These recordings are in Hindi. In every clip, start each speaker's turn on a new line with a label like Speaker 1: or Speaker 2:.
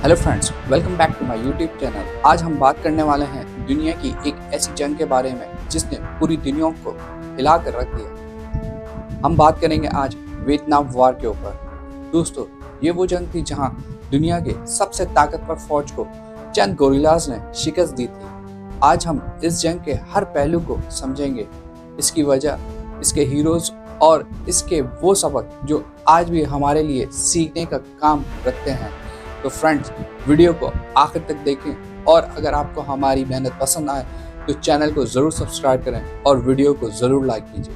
Speaker 1: Hello friends, welcome back to my YouTube channel. आज हम बात करने वाले हैं दुनिया की एक ऐसी जंग के बारे में जिसने पूरी दुनिया को हिला कर रख दिया। हम बात करेंगे आज वियतनाम वॉर के ऊपर। दोस्तों, ये वो जंग थी जहां दुनिया के सबसे ताकतवर फौज को चंद गोरिल्लाज ने शिकस्त दी थी। आज हम इस जंग के हर पहलू को समझेंगे, इसकी वजह, इसके हीरोज और इसके वो सबक जो आज भी हमारे लिए सीखने का काम रखते हैं। तो फ्रेंड्स, वीडियो को आखिर तक देखें और अगर आपको हमारी मेहनत पसंद आए तो चैनल को ज़रूर सब्सक्राइब करें और वीडियो को ज़रूर लाइक कीजिए।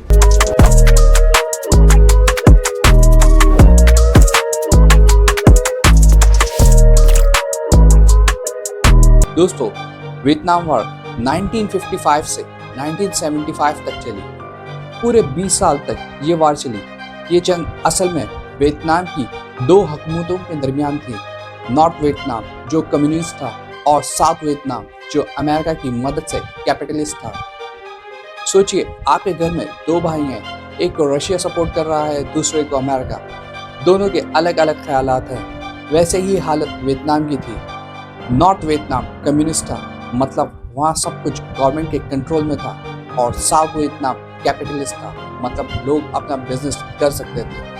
Speaker 1: दोस्तों, वियतनाम वॉर 1955 से 1975 तक चली। पूरे 20 साल तक ये वार चली। ये जंग असल में वियतनाम की दो हुकूमतों के दरमियान थी। नॉर्थ वियतनाम जो कम्युनिस्ट था और साउथ वियतनाम जो अमेरिका की मदद से कैपिटलिस्ट था। सोचिए, आपके घर में दो भाई हैं, एक को रशिया सपोर्ट कर रहा है, दूसरे को अमेरिका। दोनों के अलग अलग ख्यालात हैं। वैसे ही हालत वियतनाम की थी। नॉर्थ वियतनाम कम्युनिस्ट था, मतलब वहाँ सब कुछ गवर्नमेंट के कंट्रोल में था, और साउथ वियतनाम कैपिटलिस्ट था, मतलब लोग अपना बिजनेस कर सकते थे।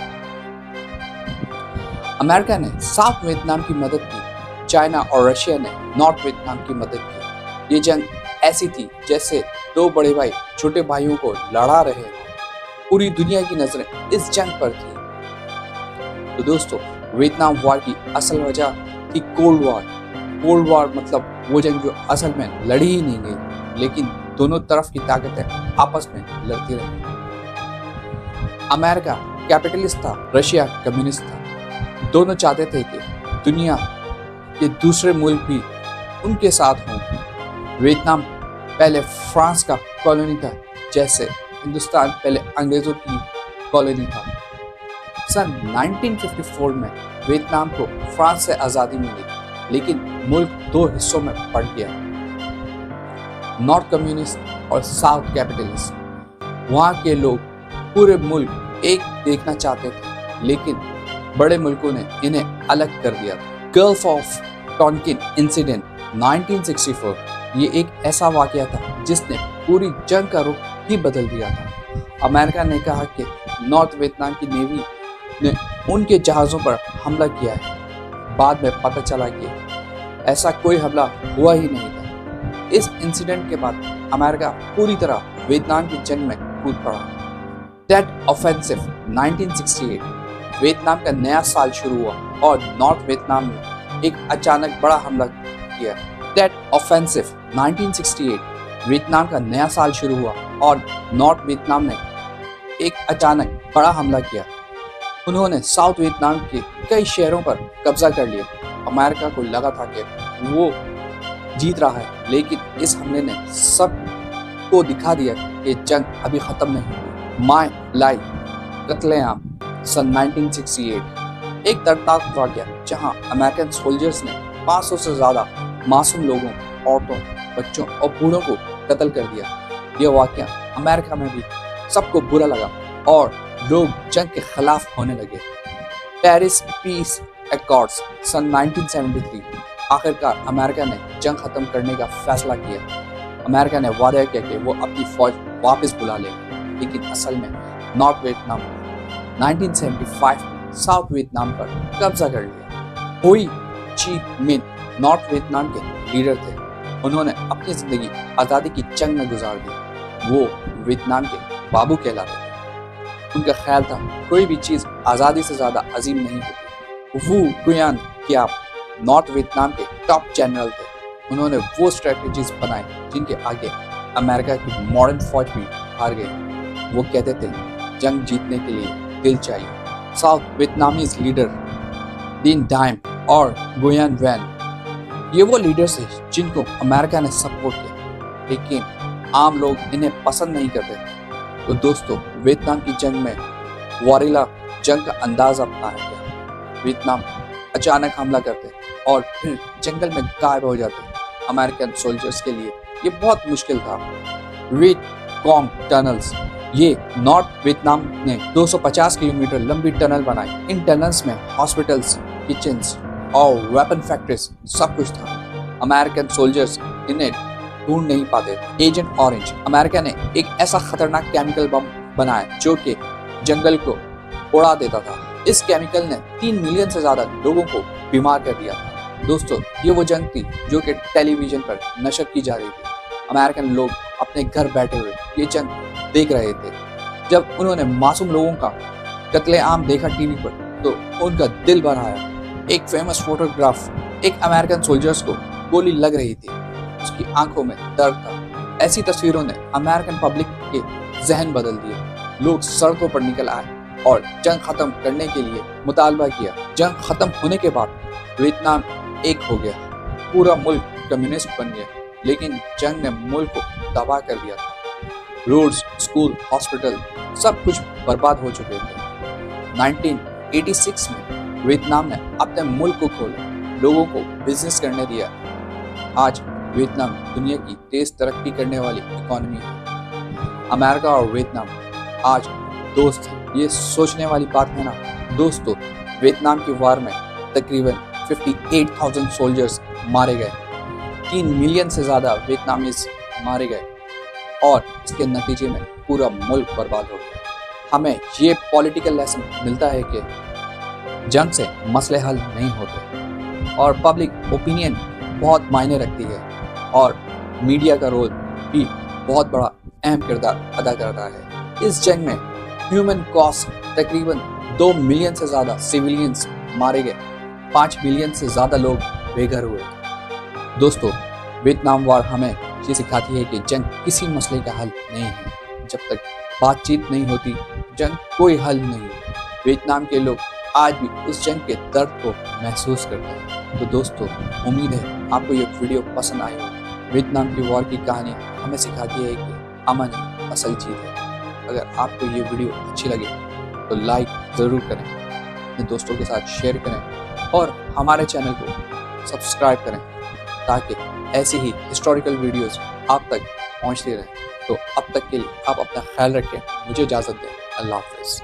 Speaker 1: अमेरिका ने साउथ वियतनाम की मदद की, चाइना और रशिया ने नॉर्थ वियतनाम की मदद की। ये जंग ऐसी थी जैसे दो बड़े भाई छोटे भाइयों को लड़ा रहे हैं। पूरी दुनिया की नजरें इस जंग पर थी। तो दोस्तों, वियतनाम वॉर की असल वजह थी कोल्ड वॉर। कोल्ड वॉर मतलब वो जंग जो असल में लड़ी ही नहीं गई, लेकिन दोनों तरफ की ताकतें आपस में लड़ती रही। अमेरिका कैपिटलिस्ट था, रशिया कम्युनिस्ट था। दोनों चाहते थे कि दुनिया के दूसरे मुल्क भी उनके साथ हों। वियतनाम पहले फ्रांस का कॉलोनी था, जैसे हिंदुस्तान पहले अंग्रेजों की कॉलोनी था। सन 1954 में वियतनाम को फ्रांस से आज़ादी मिली, लेकिन मुल्क दो हिस्सों में बंट गया, नॉर्थ कम्युनिस्ट और साउथ कैपिटलिस्ट। वहाँ के लोग पूरे मुल्क एक देखना चाहते थे, लेकिन बड़े मुल्कों ने इन्हें अलग कर दिया। गल्फ ऑफ टॉनकिन इंसिडेंट 1964 ये एक ऐसा वाकया था जिसने पूरी जंग का रुख ही बदल दिया था। अमेरिका ने कहा कि नॉर्थ वियतनाम की नेवी ने उनके जहाज़ों पर हमला किया है। बाद में पता चला कि ऐसा कोई हमला हुआ ही नहीं था। इस इंसिडेंट के बाद अमेरिका पूरी तरह वियतनाम की जंग में कूद पड़ा। टेट ऑफेंसिव 1968 वियतनाम का नया साल शुरू हुआ और नॉर्थ वियतनाम ने एक अचानक बड़ा हमला किया। टेट ऑफेंसिव 1968 वियतनाम का नया साल शुरू हुआ और नॉर्थ वियतनाम ने एक अचानक बड़ा हमला किया। उन्होंने साउथ वियतनाम के कई शहरों पर कब्जा कर लिया। अमेरिका को लगा था कि वो जीत रहा है, लेकिन इस हमले ने सबको दिखा दिया कि जंग अभी खत्म नहीं हुई। माय लाई कत्लेआम सन 1968 एक दर्दनाक वाकया जहां अमेरिकन सोल्जर्स ने 500 से ज्यादा मासूम लोगों, औरतों, बच्चों और बूढ़ों को कत्ल कर दिया। यह वाकया अमेरिका में भी सबको बुरा लगा और लोग जंग के खिलाफ होने लगे। पेरिस पीस एकॉर्ड्स सन 1973 आखिरकार अमेरिका ने जंग खत्म करने का फैसला किया। अमेरिका ने वादा किया कि वो अपनी फौज वापस बुला लेगा, लेकिन असल में नॉर्थ वियतनाम 1975 में साउथ वियतनाम पर कब्जा कर लिया। होई ची मिन नॉर्थ वियतनाम के लीडर थे। उन्होंने अपनी जिंदगी आज़ादी की जंग में गुजार दी। वो वियतनाम के बाबू कहलाते थे। उनका ख्याल था कोई भी चीज़ आज़ादी से ज़्यादा अजीम नहीं होती। वू गुयान क्याप नॉर्थ वियतनाम के टॉप जनरल थे। उन्होंने वो स्ट्रेटजीज बनाए जिनके आगे अमेरिका की मॉडर्न फौज भी हार गई। वो कहते थे जंग जीतने के लिए दिल चाहिए। साउथ वियतनामीज लीडर दिन डाइम और गुयान वैन ये वो लीडर्स थे जिनको अमेरिका ने सपोर्ट किया, लेकिन आम लोग इन्हें पसंद नहीं करते। तो दोस्तों, वियतनाम की जंग में वॉरिला जंग का अंदाज अपनाया गया। वियतनाम अचानक हमला करते और फिर जंगल में गायब हो जाते। अमेरिकन सोल्जर्स के लिए ये बहुत मुश्किल था। वियत कॉन्ग टनल्स ये नॉर्थ वियतनाम ने 250 किलोमीटर लंबी टनल बनाई। इन टनल्स में हॉस्पिटल्स, किचन्स, और वेपन फैक्ट्रीज सब कुछ था। अमेरिकन सोल्जर्स इन्हें ढूंढ नहीं पाते थे। एजेंट ऑरेंज, अमेरिका ने एक ऐसा खतरनाक केमिकल बम बनाया जो कि जंगल को उड़ा देता था। इस केमिकल ने 3 मिलियन से ज्यादा लोगों को बीमार कर दिया था। दोस्तों, ये वो जंग थी जो कि टेलीविजन पर नशर की जा रही थी। अमेरिकन लोग अपने घर बैठे हुए ये जंग देख रहे थे। जब उन्होंने मासूम लोगों का कत्लेआम देखा टीवी पर तो उनका दिल भर आया। एक फेमस फोटोग्राफ, एक अमेरिकन सोल्जर्स को गोली लग रही थी, उसकी आंखों में दर्द था। ऐसी तस्वीरों ने अमेरिकन पब्लिक के जहन बदल दिए। लोग सड़कों पर निकल आए और जंग खत्म करने के लिए मुतालबा किया। जंग खत्म होने के बाद वियतनाम एक हो गया, पूरा मुल्क कम्युनिस्ट बन गया, लेकिन जंग ने मुल्क को तबाह कर दिया था। रोड्स, स्कूल, हॉस्पिटल सब कुछ बर्बाद हो चुके थे। 1986 में वियतनाम ने अपने मुल्क को खोला, लोगों को बिजनेस करने दिया। आज वियतनाम दुनिया की तेज तरक्की करने वाली इकोनॉमी है। अमेरिका और वियतनाम आज दोस्त हैं। ये सोचने वाली बात है ना दोस्तों। वियतनाम की वार में तकरीबन 58,000 सोल्जर्स मारे गए, 3 मिलियन से ज्यादा वियतनामीज मारे गए और इसके नतीजे में पूरा मुल्क बर्बाद हो गया। हमें ये पॉलिटिकल लेसन मिलता है कि जंग से मसले हल नहीं होते और पब्लिक ओपिनियन बहुत मायने रखती है और मीडिया का रोल भी बहुत बड़ा अहम किरदार अदा करता है। इस जंग में ह्यूमन कॉस्ट तकरीबन 2 मिलियन से ज़्यादा सिविलियंस मारे गए, 5 मिलियन से ज़्यादा लोग बेघर हुए। दोस्तों, वियतनाम वार हमें ये सिखाती है कि जंग किसी मसले का हल नहीं है। जब तक बातचीत नहीं होती, जंग कोई हल नहीं। वियतनाम के लोग आज भी उस जंग के दर्द को महसूस करते हैं। तो दोस्तों, उम्मीद है आपको ये वीडियो पसंद आई होगी। वियतनाम की वॉर की कहानी हमें सिखाती है कि अमन ही असल जीत है। अगर आपको ये वीडियो अच्छी लगे तो लाइक ज़रूर करें, अपने दोस्तों के साथ शेयर करें और हमारे चैनल को सब्सक्राइब करें ताकि ऐसी ही हिस्टोरिकल वीडियोस आप तक पहुंचती रहें। तो अब तक के लिए आप अपना ख्याल रखें। मुझे इजाज़त दें। अल्लाह हाफ़िज़।